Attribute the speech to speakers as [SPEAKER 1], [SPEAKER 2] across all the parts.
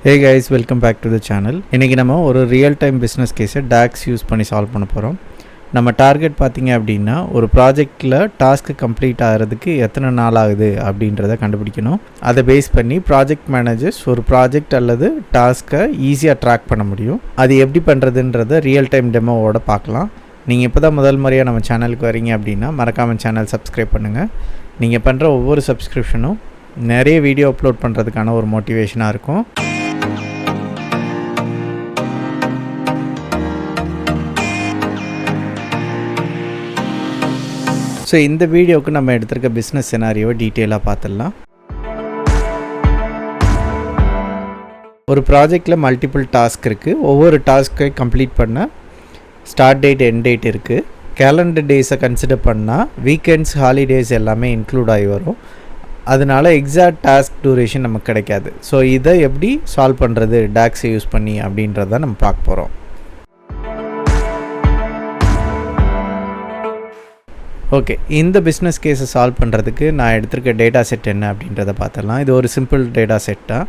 [SPEAKER 1] Hey guys, welcome back to the channel. இன்னைக்கு நம்ம ஒரு ரியல் டைம் பிஸ்னஸ் கேஸை DAX யூஸ் பண்ணி சால்வ் பண்ண போகிறோம். நம்ம டார்கெட் பார்த்திங்க அப்படின்னா ஒரு ப்ராஜெக்டில் டாஸ்க்கு கம்ப்ளீட் ஆகிறதுக்கு எத்தனை நாள் ஆகுது அப்படின்றத கண்டுபிடிக்கணும். அதை பேஸ் பண்ணி ப்ராஜெக்ட் மேனேஜர்ஸ் ஒரு ப்ராஜெக்ட் அல்லது டாஸ்க்கை ஈஸியாக ட்ராக் பண்ண முடியும். அது எப்படி பண்ணுறதுன்றத ரியல் டைம் டெமோவோட பார்க்கலாம். நீங்கள் இப்போ தான் முதல் முறையாக நம்ம சேனலுக்கு வரீங்க அப்படின்னா மறக்காமல் சேனல் சப்ஸ்கிரைப் பண்ணுங்கள். நீங்கள் பண்ணுற ஒவ்வொரு சப்ஸ்கிரிப்ஷனும் நிறைய வீடியோ அப்லோட் பண்ணுறதுக்கான ஒரு மோட்டிவேஷனாக இருக்கும். ஸோ இந்த வீடியோவுக்கு நம்ம எடுத்திருக்க பிஸ்னஸ் சினாரியோவை டீட்டெயிலாக பார்த்துடலாம். ஒரு ப்ராஜெக்டில் மல்டிபிள் டாஸ்க் இருக்குது. ஒவ்வொரு டாஸ்க்கை கம்ப்ளீட் பண்ண ஸ்டார்ட் டேட் எண்ட் டேட் இருக்குது. கேலண்டர் டேஸை கன்சிடர் பண்ணால் வீக்கெண்ட்ஸ் ஹாலிடேஸ் எல்லாமே இன்க்ளூட் ஆகி வரும். அதனால் எக்ஸாக்ட் டாஸ்க் டூரேஷன் நமக்கு கிடைக்காது. ஸோ இதை எப்படி சால்வ் பண்ணுறது டாக்ஸை யூஸ் பண்ணி அப்படின்றத நம்ம பார்க்க போகிறோம். ஓகே, இந்த பிஸ்னஸ் கேஸை சால்வ் பண்ணுறதுக்கு நான் எடுத்திருக்க டேட்டா செட் என்ன அப்படின்றத பார்த்துடலாம். இது ஒரு சிம்பிள் டேட்டா செட்டாக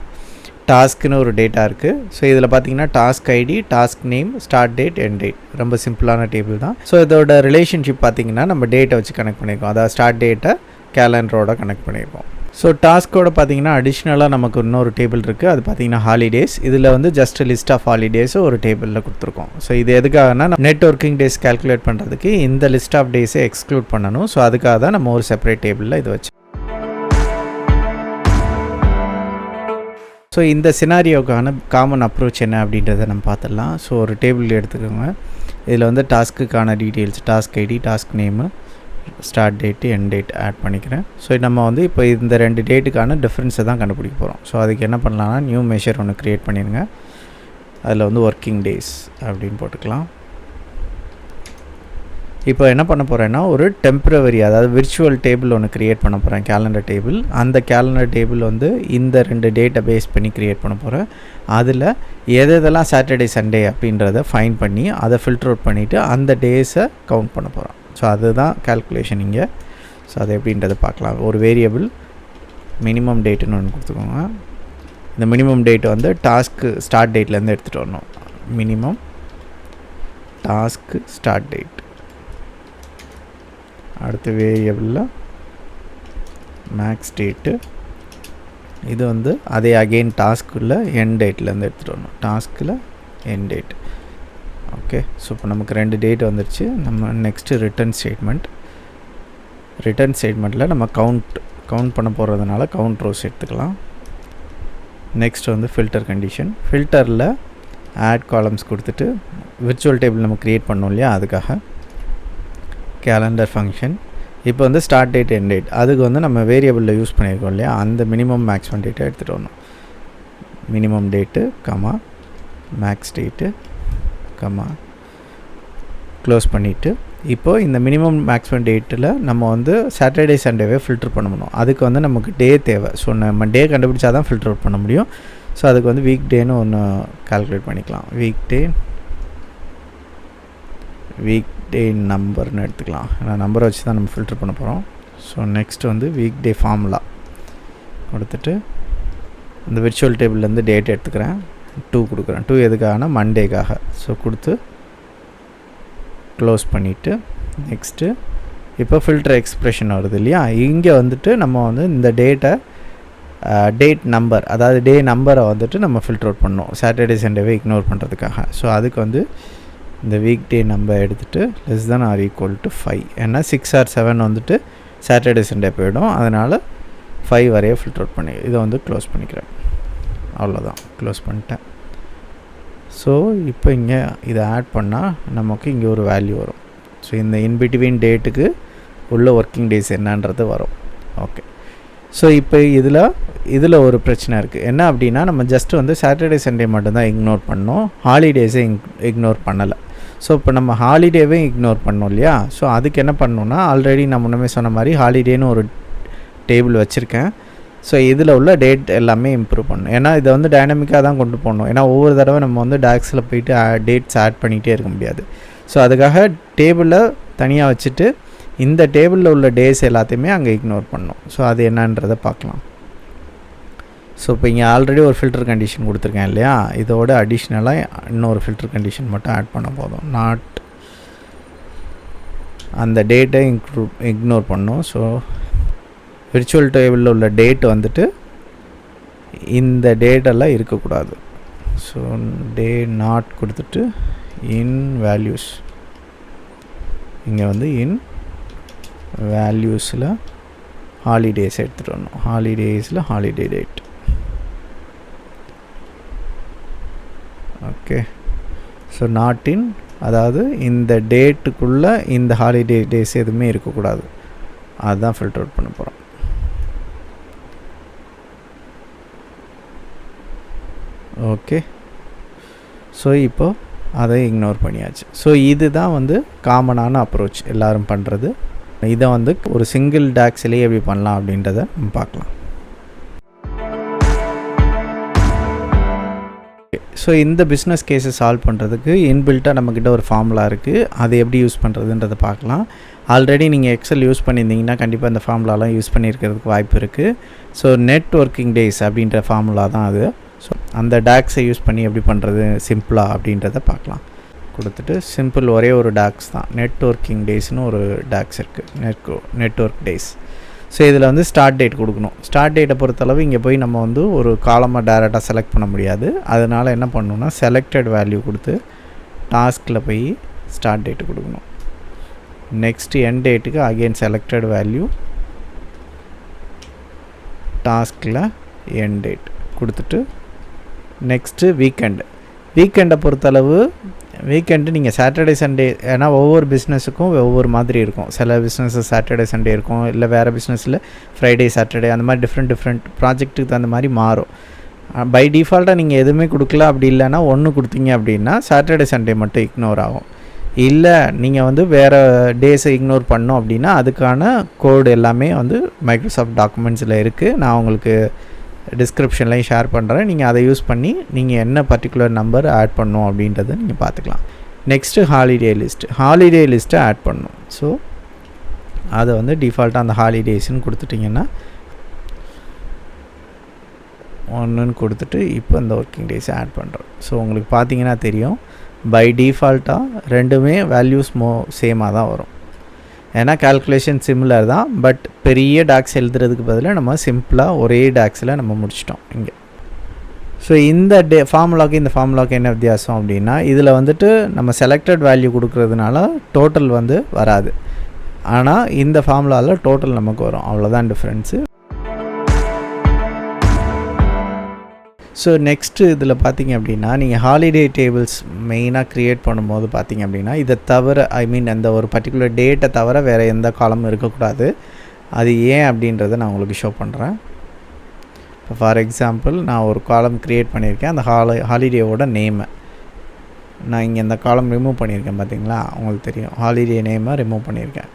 [SPEAKER 1] டாஸ்க்குன்னு ஒரு டேட்டா இருக்குது. ஸோ இதில் பார்த்தீங்கன்னா task ID, task name, start date, end date ரொம்ப சிம்பிளான டேபிள் தான். ஸோ இதோட ரிலேஷன்ஷிப் பார்த்திங்கன்னா நம்ம டேட்டை வச்சு கனெக்ட் பண்ணியிருக்கோம். அதாவது ஸ்டார்ட் டேட்டை கேலண்டரோட கனெக்ட் பண்ணியிருக்கோம். ஸோ டாஸ்க்கோட பார்த்திங்கன்னா அடிஷ்னலாக நமக்கு இன்னொரு டேபிள் இருக்குது. அது பார்த்திங்கன்னா ஹாலிடேஸ். இதில் வந்து ஜஸ்ட் லிஸ்ட் ஆஃப் ஹாலிடேஸை ஒரு டேபிளில் கொடுத்துருக்கோம். ஸோ இது எதுக்காகனா நெட் ஒர்க்கிங் டேஸ் கேல்குலேட் பண்ணுறதுக்கு இந்த லிஸ்ட் ஆஃப் டேஸை எக்ஸ்க்ளூட் பண்ணணும். ஸோ அதுக்காக தான் நம்ம ஒரு செப்பரேட் டேபிளில் இது வச்சு. ஸோ இந்த சினாரியோக்கான காமன் அப்ரோச் என்ன அப்படின்றத நம்ம பார்த்துடலாம். ஸோ ஒரு டேபிள் எடுத்துக்கோங்க. இதில் வந்து டாஸ்க்குக்கான details, task ID, task name, start date, end date add பண்ணிக்கிறேன். ஸோ நம்ம வந்து இப்போ இந்த ரெண்டு டேட்டுக்கான டிஃப்ரென்ஸை தான் கண்டுபிடிக்க போகிறோம். ஸோ அதுக்கு என்ன பண்ணலாம்னா நியூ மெஷர் ஒன்று க்ரியேட் பண்ணிடுங்க. அதில் வந்து ஒர்க்கிங் டேஸ் அப்படின்னு போட்டுக்கலாம். இப்போ என்ன பண்ண போகிறேன்னா ஒரு டெம்ப்ரவரி, அதாவது விர்ச்சுவல் டேபிள் ஒன்று க்ரியேட் பண்ண போகிறேன், கேலண்டர் டேபிள். அந்த கேலண்டர் டேபிள் வந்து இந்த ரெண்டு டேட்டை பேஸ் பண்ணி க்ரியேட் பண்ண போகிறேன். அதில் எதெல்லாம் சாட்டர்டே சண்டே அப்படின்றத ஃபைன் பண்ணி அதை ஃபில்டர் அவுட் பண்ணிவிட்டு அந்த டேஸை கவுண்ட் பண்ண போகிறோம். ஸோ அதுதான் கால்குலேஷன் இங்கே. ஸோ அது எப்படின்றத பார்க்கலாம். ஒரு வேரியபிள் மினிமம் டேட்டுன்னு ஒன்று கொடுத்துக்கோங்க. இந்த மினிமம் டேட் வந்து டாஸ்க்கு ஸ்டார்ட் டேட்லேருந்து எடுத்துகிட்டு வரணும். Minimum task start date. அடுத்த வேரியபிளில் மேக்ஸ் டேட்டு. இது வந்து அதே அகெயின் டாஸ்க்குள்ள எண்ட் டேட்லேருந்து எடுத்துகிட்டு வரணும். டாஸ்கில் எண்ட் டேட். ஓகே, ஸோ இப்போ நமக்கு ரெண்டு டேட் வந்துடுச்சு. நம்ம நெக்ஸ்ட்டு ரிட்டர்ன் ஸ்டேட்மெண்ட்டில் நம்ம கவுண்ட் பண்ண போகிறதுனால கவுண்ட் ரோஸ் எடுத்துக்கலாம். நெக்ஸ்ட் வந்து ஃபில்டர் கண்டிஷன். ஃபில்டரில் ஆட் காலம்ஸ் கொடுத்துட்டு விர்ச்சுவல் டேபிள் நம்ம க்ரியேட் பண்ணோம் இல்லையா, அதுக்காக கேலண்டர் ஃபங்க்ஷன். இப்போ வந்து ஸ்டார்ட் டேட், எண்ட் டேட், அதுக்கு வந்து நம்ம வேரியபிளில் யூஸ் பண்ணியிருக்கோம் இல்லையா, அந்த மினிமம் மேக்ஸிமம் டேட்டை எடுத்துகிட்டு வரணும். Minimum date comma max date comma close பண்ணிவிட்டு இப்போது இந்த மினிமம் மேக்ஸிமம் டேட்டில் நம்ம வந்து சாட்டர்டே சண்டேவே ஃபில்டர் பண்ணணும். அதுக்கு வந்து நமக்கு டே தேவை. ஸோ நம்ம டே கண்டுபிடிச்சா தான் ஃபில்டர் அவுட் பண்ண முடியும். ஸோ அதுக்கு வந்து வீக் டேன்னு ஒன்று கால்குலேட் பண்ணிக்கலாம். வீக் டே நம்பர்னு எடுத்துக்கலாம். நம்பரை வச்சு தான் நம்ம ஃபில்டர் பண்ண போகிறோம். ஸோ நெக்ஸ்ட் வந்து வீக் டே ஃபார்முலா கொடுத்துட்டு இந்த விர்ச்சுவல் டேபிள்லேருந்து டேட் எடுத்துக்கிறேன். 2 கொடுக்குறேன். 2 எதுக்காகனா மண்டேக்காக. ஸோ கொடுத்து க்ளோஸ் பண்ணிவிட்டு நெக்ஸ்ட்டு இப்போ ஃபில்டர் எக்ஸ்ப்ரெஷன் வருது இல்லையா, இங்கே வந்துட்டு நம்ம வந்து இந்த டேட் நம்பர், அதாவது டே நம்பரை வந்துட்டு நம்ம ஃபில்டர் அவுட் பண்ணோம் சாட்டர்டே சண்டேவே இக்னோர் பண்ணுறதுக்காக. ஸோ அதுக்கு வந்து இந்த வீக் டே நம்பர் எடுத்துகிட்டு less than or equal to 5. ஏன்னா 6 or 7 வந்துட்டு சாட்டர்டே சண்டே போயிடும். அதனால் 5 வரைய ஃபில்டர் அவுட் பண்ணி இதை வந்து க்ளோஸ் பண்ணிக்கிறேன். அவ்வளோதான், க்ளோஸ் பண்ணிட்டேன். ஸோ இப்போ இங்கே இதை ஆட் பண்ணால் நமக்கு இங்கே ஒரு வேல்யூ வரும். ஸோ இந்த இன்பிட்வீன் டேட்டுக்கு உள்ள ஒர்க்கிங் டேஸ் என்னன்றது வரும். ஓகே, ஸோ இப்போ இதில் ஒரு பிரச்சனை இருக்குது. என்ன அப்படின்னா நம்ம ஜஸ்ட் வந்து சாட்டர்டே சண்டே மட்டும்தான் இக்னோர் பண்ணோம், ஹாலிடேஸை இக்னோர் பண்ணலை. ஸோ இப்போ நம்ம ஹாலிடேவே இக்னோர் பண்ணோம் இல்லையா. ஸோ அதுக்கு என்ன பண்ணணுன்னா ஆல்ரெடி நான் முன்னமே சொன்ன மாதிரி ஹாலிடேன்னு ஒரு டேபிள் வச்சுருக்கேன். ஸோ இதில் உள்ள டேட் எல்லாமே இம்ப்ரூவ் பண்ணணும். ஏன்னா இதை வந்து டைனமிக்காக தான் கொண்டு போகணும். ஏன்னா ஒவ்வொரு தடவை நம்ம வந்து டாக்ஸில் போயிட்டு டேட்ஸ் ஆட் பண்ணிகிட்டே இருக்க முடியாது. ஸோ அதுக்காக டேபிளில் தனியாக வச்சுட்டு இந்த டேபிளில் உள்ள டேஸ் எல்லாத்தையுமே அங்கே இக்னோர் பண்ணணும். ஸோ அது என்னன்றதை பார்க்கலாம். ஸோ இப்போ இங்கே ஆல்ரெடி ஒரு ஃபில்டர் கண்டிஷன் கொடுத்துருக்கேன் இல்லையா, இதோட அடிஷ்னலாக இன்னொரு ஃபில்டர் கண்டிஷன் மட்டும் ஆட் பண்ண போதும். நாட் அந்த டேட்டை இக்னோர் பண்ணும். ஸோ விர்ச்சுவல் டேபிளில் உள்ள டேட் வந்துட்டு இந்த டேட்டெல்லாம் இருக்கக்கூடாது. ஸோ டே நாட் கொடுத்துட்டு இன் வேல்யூஸ், இங்கே வந்து இன் வேல்யூஸில் ஹாலிடேஸ் எடுத்துகிட்டு வரணும். ஹாலிடேஸில் holiday date. Okay, so not in, அதாவது இந்த டேட்டுக்குள்ளே இந்த ஹாலிடே டேஸ் எதுவுமே இருக்கக்கூடாது. அதுதான் ஃபில்டர் அவுட் பண்ண போகிறோம். ஓகே, ஸோ இப்போ அதை இக்னோர் பண்ணியாச்சு. ஸோ இதுதான் வந்து காமனான அப்ரோச் எல்லோரும் பண்ணுறது. இதை வந்து ஒரு சிங்கிள் டாக்ஸ்லேயே எப்படி பண்ணலாம் அப்படின்றத நம்ம பார்க்கலாம். ஸோ இந்த பிஸ்னஸ் கேஸை சால்வ் பண்ணுறதுக்கு இன்பில்ட்டாக நம்மக்கிட்ட ஒரு ஃபார்முலா இருக்குது. அதை எப்படி யூஸ் பண்ணுறதுன்றதை பார்க்கலாம். ஆல்ரெடி நீங்கள் எக்ஸல் யூஸ் பண்ணியிருந்தீங்கன்னா கண்டிப்பாக இந்த ஃபார்முலாலாம் யூஸ் பண்ணியிருக்கிறதுக்கு வாய்ப்பு இருக்குது. ஸோ நெட் ஒர்க்கிங் டேஸ் அப்படின்ற ஃபார்முலா தான் அது. ஸோ அந்த டாக்ஸை யூஸ் பண்ணி எப்படி பண்ணுறது சிம்பிளாக அப்படின்றத பார்க்கலாம். கொடுத்துட்டு சிம்பிள் ஒரே ஒரு டாக்ஸ் தான், நெட் ஒர்க்கிங் டேஸ்னு ஒரு டாக்ஸ் இருக்குது, நெட்வொர்க் டேஸ். ஸோ இதில் வந்து ஸ்டார்ட் டேட் கொடுக்கணும். ஸ்டார்ட் டேட்டை பொறுத்தளவு இங்கே போய் நம்ம வந்து ஒரு காலமாக டேரெக்டாக செலக்ட் பண்ண முடியாது. அதனால் என்ன பண்ணணும்னா செலக்டட் வேல்யூ கொடுத்து டாஸ்கில் போய் ஸ்டார்ட் டேட்டு கொடுக்கணும். நெக்ஸ்ட்டு எண்ட் டேட்டுக்கு அகெயின் செலக்டட் வேல்யூ, டாஸ்கில் எண்ட் டேட் கொடுத்துட்டு நெக்ஸ்ட்டு வீக்கெண்டை பொறுத்தளவு வீக்கெண்டு நீங்கள் சாட்டர்டே சண்டே, ஏன்னா ஒவ்வொரு பிஸ்னஸுக்கும் ஒவ்வொரு மாதிரி இருக்கும். சில பிஸ்னஸஸ் சாட்டர்டே சண்டே இருக்கும், இல்லை வேறு பிஸ்னஸில் ஃப்ரைடே சாட்டர்டே, அந்த மாதிரி டிஃப்ரெண்ட் ப்ராஜெக்ட்டுக்கு தகுந்த மாதிரி மாறும். பை டிஃபால்ட்டாக நீங்கள் எதுவுமே கொடுக்கல, அப்படி இல்லைன்னா ஒன்று கொடுத்தீங்க அப்படின்னா சாட்டர்டே சண்டே மட்டும் இக்னோர் ஆகும். இல்லை நீங்கள் வந்து வேறு டேஸை இக்னோர் பண்ணோம் அப்படின்னா அதுக்கான கோடு எல்லாமே வந்து மைக்ரோசாஃப்ட் டாக்குமெண்ட்ஸில் இருக்குது. நான் உங்களுக்கு டிஸ்கிரிப்ஷன்லையும் ஷேர் பண்ணுறேன். நீங்கள் அதை யூஸ் பண்ணி நீங்கள் என்ன பர்டிகுலர் நம்பர் ஆட் பண்ணணும் அப்படின்றத நீங்கள் பார்த்துக்கலாம். நெக்ஸ்ட்டு ஹாலிடே லிஸ்ட்டை ஆட் பண்ணணும். ஸோ அதை வந்து டிஃபால்ட்டாக அந்த ஹாலிடேஸ்ன்னு கொடுத்துட்டிங்கன்னா 1ன்னு கொடுத்துட்டு இப்போ இந்த ஒர்க்கிங் டேஸை ஆட் பண்ணுறோம். ஸோ உங்களுக்கு பார்த்தீங்கன்னா தெரியும், பை டிஃபால்ட்டாக ரெண்டுமே வேல்யூஸ் சேமாக தான் வரும். ஏன்னா கால்குலேஷன் சிமிலர் தான், பட் பெரிய டாக்ஸ் எழுதுறதுக்கு பதிலாக நம்ம சிம்பிளாக ஒரே டாக்ஸில் நம்ம முடிச்சிட்டோம் இங்கே. ஸோ இந்த ஃபார்முலாவுக்கு இந்த ஃபார்முலாவுக்கு என்ன வித்தியாசம் அப்படின்னா, இதில் வந்துட்டு நம்ம செலக்டட் வேல்யூ கொடுக்குறதுனால டோட்டல் வந்து வராது. ஆனால் இந்த ஃபார்முலாவில் டோட்டல் நமக்கு வரும், அவ்வளோதான் டிஃப்ரென்ஸு. ஸோ நெக்ஸ்ட்டு இதில் பார்த்திங்க அப்படின்னா நீங்கள் ஹாலிடே டேபிள்ஸ் மெயினாக க்ரியேட் பண்ணும்போது பார்த்திங்க அப்படின்னா இதை தவிர அந்த ஒரு பர்டிகுலர் டேட்டை தவிர வேறு எந்த காலமும் இருக்கக்கூடாது. அது ஏன் அப்படின்றத நான் உங்களுக்கு ஷோ பண்ணுறேன். இப்போ ஃபார் எக்ஸாம்பிள் நான் ஒரு காலம் க்ரியேட் பண்ணியிருக்கேன், அந்த ஹாலிடேவோட நேமை நான் இங்கே இந்த காலம் ரிமூவ் பண்ணியிருக்கேன். பார்த்திங்களா, உங்களுக்கு தெரியும் ஹாலிடே நேமை ரிமூவ் பண்ணியிருக்கேன்.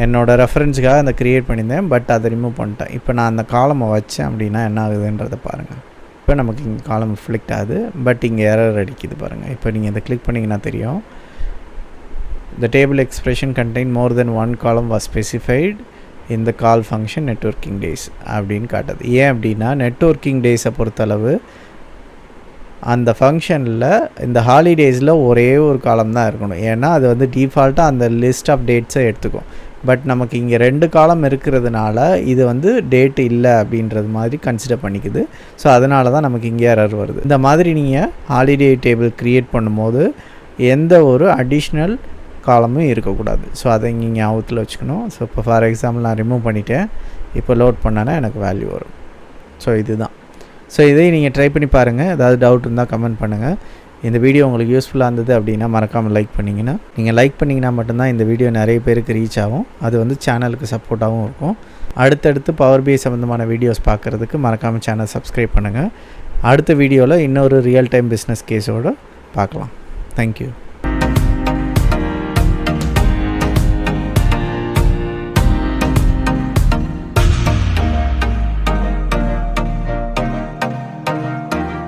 [SPEAKER 1] என்னோடய ரெஃபரன்ஸுக்காக அதை க்ரியேட் பண்ணியிருந்தேன், பட் அதை ரிமூவ் பண்ணிட்டேன். இப்போ நான் அந்த காலமை வச்சேன் அப்படின்னா என்ன ஆகுதுன்றதை பாருங்கள். இப்போ நமக்கு இங்கே காலம் ரிஃப்ளெக்ட் ஆகுது, பட் இங்கே எரர் அடிக்குது பாருங்கள். இப்போ நீங்கள் இதை கிளிக் பண்ணிங்கன்னா தெரியும், the table expression contain more than one column was specified in the call function networking days அப்படின்னு காட்டுது. ஏன் அப்படின்னா நெட்வொர்க்கிங் டேஸை பொறுத்தளவு அந்த ஃபங்க்ஷனில் இந்த ஹாலிடேஸில் ஒரே ஒரு காலம் தான் இருக்கணும். ஏன்னா அது வந்து டிஃபால்ட்டாக அந்த லிஸ்ட் ஆஃப் டேட்ஸை எடுத்துக்கும். பட் நமக்கு இங்கே 2 காலம் இருக்கிறதுனால இது வந்து டேட் இல்லை அப்படின்றது மாதிரி கன்சிடர் பண்ணிக்குது. ஸோ அதனால தான் நமக்கு இங்கே எரர் வருது. இந்த மாதிரி நீங்கள் ஹாலிடே டேபிள் க்ரியேட் பண்ணும்போது எந்த ஒரு அடிஷ்னல் காலமும் இருக்கக்கூடாது. ஸோ அதை இங்கே ஞாபகத்தில் வச்சுக்கணும். ஸோ இப்போ ஃபார் எக்ஸாம்பிள் நான் ரிமூவ் பண்ணிவிட்டேன், இப்போ லோட் பண்ணேன்னா எனக்கு வேல்யூ வரும். ஸோ இதுதான். ஸோ இதை நீங்கள் ட்ரை பண்ணி பாருங்கள். ஏதாவது டவுட் இருந்தால் கமெண்ட் பண்ணுங்கள். இந்த வீடியோ உங்களுக்கு யூஸ்ஃபுல்லாக இருந்தது அப்படின்னா மறக்காமல் லைக் பண்ணிங்கன்னா, நீங்கள் லைக் பண்ணிங்கன்னா மட்டும்தான் இந்த வீடியோ நிறைய பேருக்கு ரீச் ஆகும். அது வந்து சேனலுக்கு சப்போர்ட்டாகவும் இருக்கும். அடுத்தடுத்து பவர் BI சம்மந்தமான வீடியோஸ் பார்க்குறதுக்கு மறக்காமல் சேனல் சப்ஸ்கிரைப் பண்ணுங்கள். அடுத்த வீடியோவில் இன்னொரு ரியல் டைம் பிஸ்னஸ் கேஸோடு பார்க்கலாம். தேங்க்யூ.